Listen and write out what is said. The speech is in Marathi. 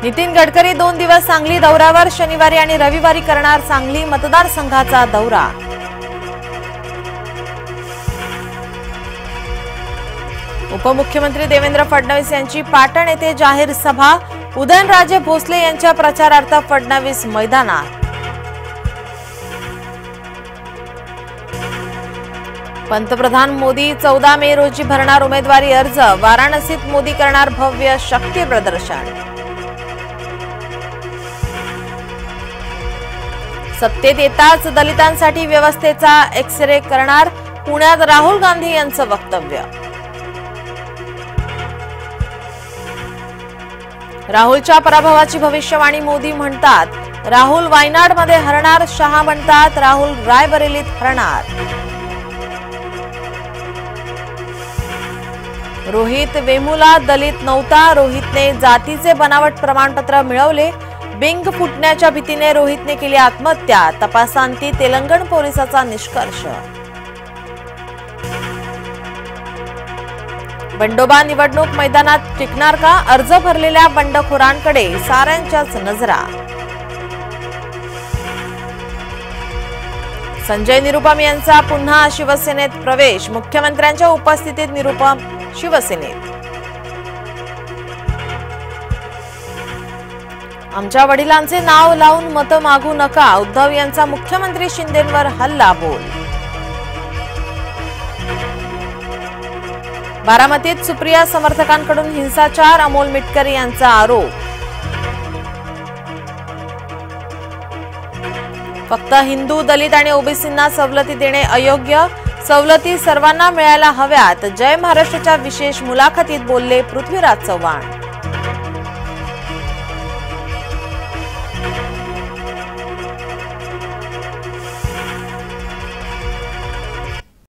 नितीन गडकरी 2 दिवस सांगली दौऱ्यावर, शनिवारी आणि रविवारी करणार सांगली मतदारसंघाचा दौरा। उपमुख्यमंत्री देवेंद्र फडणवीस यांची पाटण येथे जाहीर सभा, उदयनराजे भोसले यांच्या प्रचारार्थ फडणवीस मैदानात। पंतप्रधान मोदी 14 मे रोजी भरणार उमेदवारी अर्ज, वाराणसीत मोदी करणार भव्य शक्ती प्रदर्शन। सत्तेत येताच दलितांसाठी व्यवस्थेचा एक्सरे करणार, पुण्यात राहुल गांधी यांचं वक्तव्य। राहुलच्या पराभवाची भविष्यवाणी, मोदी म्हणतात राहुल वायनाडमध्ये हरणार, शहा म्हणतात राहुल रायबरेलीत हरणार। रोहित वेमुला दलित नव्हता, रोहितने जातीचे बनावट प्रमाणपत्र मिळवले, बिंग फुटण्याच्या भीतीने रोहितने केली आत्महत्या, तपासांती तेलंगण पोलिसाचा निष्कर्ष। बंडोबा निवडणूक मैदानात टिकणार का? अर्ज भरलेल्या बंडखोरांकडे साऱ्यांच्याच नजरा। संजय निरुपम यांचा पुन्हा शिवसेनेत प्रवेश, मुख्यमंत्र्यांच्या उपस्थितीत निरुपम शिवसेनेत। आमच्या वडिलांचे नाव लावून मतं मागू नका, उद्धव यांचा मुख्यमंत्री शिंदेंवर हल्ला बोल। बारामतीत सुप्रिया समर्थकांकडून हिंसाचार, अमोल मिटकर यांचा आरोप। फक्त हिंदू, दलित आणि ओबीसींना सवलती देणे अयोग्य, सवलती सर्वांना मिळायला हव्यात, जय महाराष्ट्राच्या विशेष मुलाखतीत बोलले पृथ्वीराज चव्हाण।